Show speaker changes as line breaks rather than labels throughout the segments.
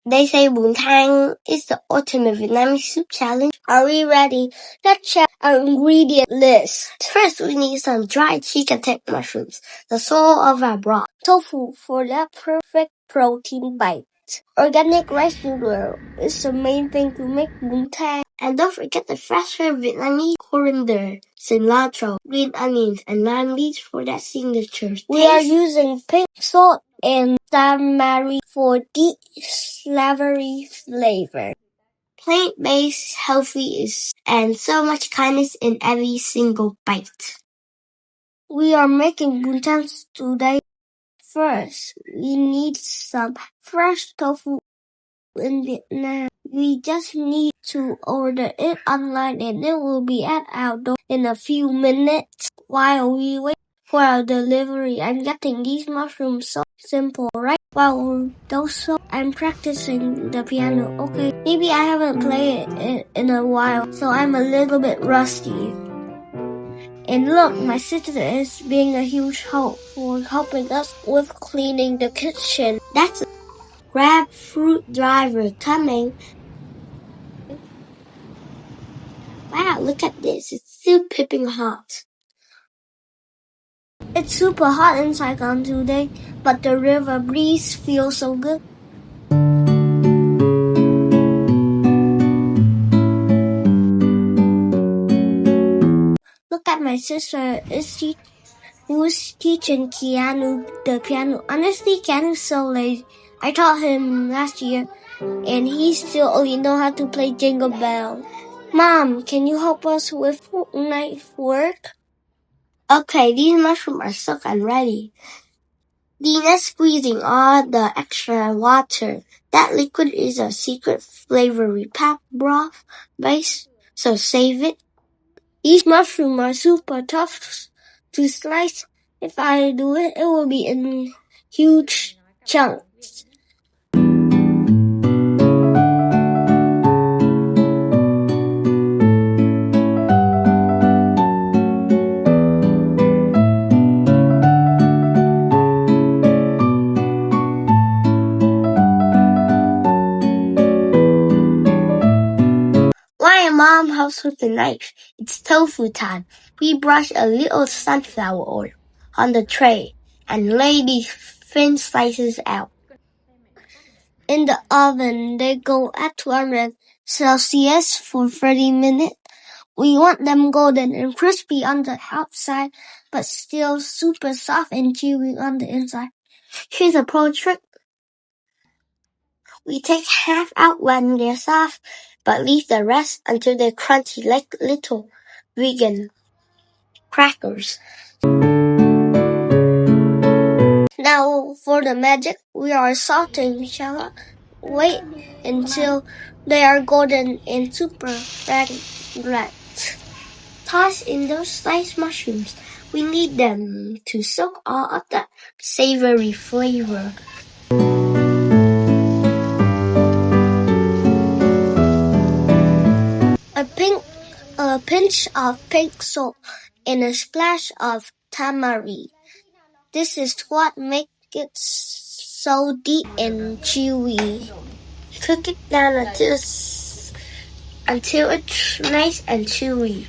They say Bún Thang is the ultimate Vietnamese soup challenge. Are we ready? Let's check our ingredient list. First, we need some dried shiitake mushrooms, the soul of our broth. Tofu for that perfect protein bite. Organic rice noodle is the main thing to make Bún Thang. And don't forget the fresher Vietnamese coriander, cilantro, green onions, and lime leaves for that signature taste. We are using pink salt and savory for deep savory flavor. Plant-based, healthy, and so much kindness in every single bite. We are making Bún Thang today. First, we need some fresh tofu in Vietnam. We just need to order it online and it will be at our door in a few minutes. While we wait for our delivery, I'm getting these mushrooms so simple, right? While also I'm practicing the piano. Okay, maybe I haven't played it in a while, so I'm a little bit rusty. And look, my sister is being a huge help for helping us with cleaning the kitchen. That's a Grab fruit driver coming. Wow, look at this. It's still piping hot. It's super hot in Saigon today, but the river breeze feels so good. Look at my sister. Who's teaching Keanu the piano. Honestly, Keanu's so lazy. I taught him last year, and he still only knows how to play Jingle Bell. Mom, can you help us with knife work? Okay, these mushrooms are soaked and ready. Dina's squeezing all the extra water. That liquid is a secret flavory packed broth base, so save it. These mushrooms are super tough to slice. If I do it, it will be in huge chunks. Mom helps with the knife. It's tofu time. We brush a little sunflower oil on the tray and lay these thin slices out. In the oven, they go at 200 Celsius for 30 minutes. We want them golden and crispy on the outside, but still super soft and chewy on the inside. Here's a pro trick. We take half out when they're soft, but leave the rest until they're crunchy like little vegan crackers. Now for the magic, we are sauteing shallot. Wait until they are golden and super fragrant. Toss in those sliced mushrooms. We need them to soak all of that savory flavor. A pinch of pink salt and a splash of tamari. This is what makes it so deep and chewy. Cook it down until it's nice and chewy.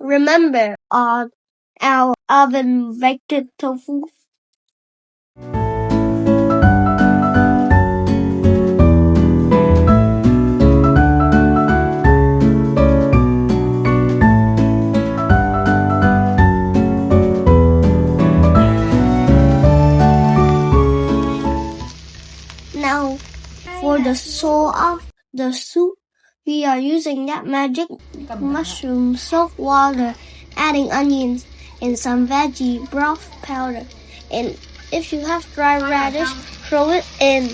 Remember our oven baked tofu. Now, for the soul of the soup, we are using that magic mushroom soaked water, adding onions and some veggie broth powder. And if you have dry radish, throw it in.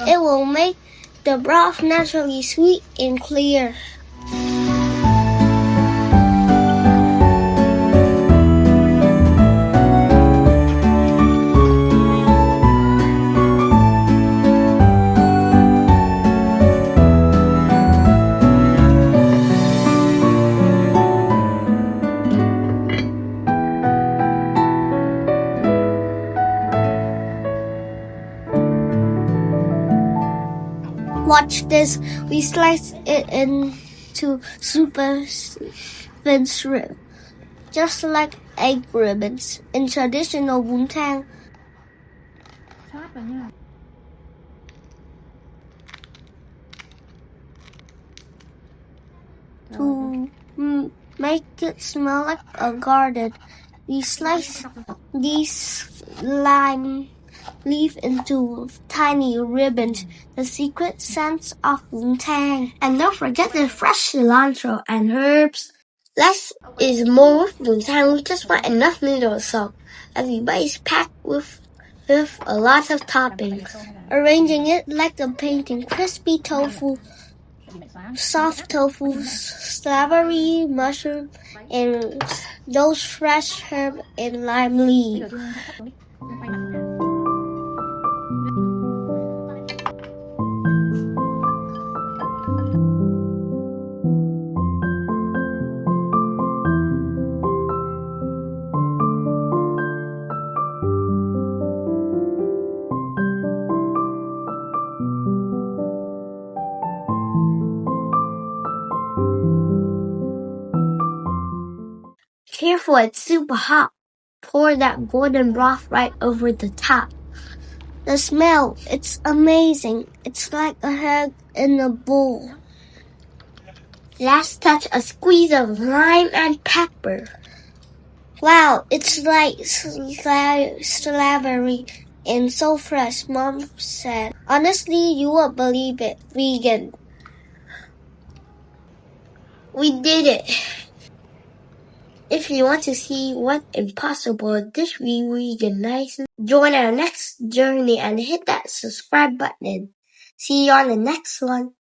It will make the broth naturally sweet and clear. watch this. We slice it into super thin strip, just like egg ribbons in traditional Bún Thang. To make it smell like a garden, we slice these lime leaf into tiny ribbons, the secret sense of Bún Thang. And don't forget the fresh cilantro and herbs. Less is more with Bún Thang. We just want enough noodle salt. Everybody's packed with a lot of toppings. Arranging it like a painting, crispy tofu, soft tofu, savory mushroom, and those fresh herb and lime leaf. Careful, it's super hot. Pour that golden broth right over the top. The smell, it's amazing. It's like a hug in a bowl. Last touch, a squeeze of lime and pepper. Wow, it's like savory and so fresh, Mom said. Honestly, you won't believe it. Vegan. We did it. If you want to see what impossible dish we veganize, join our next journey and hit that subscribe button. See you on the next one.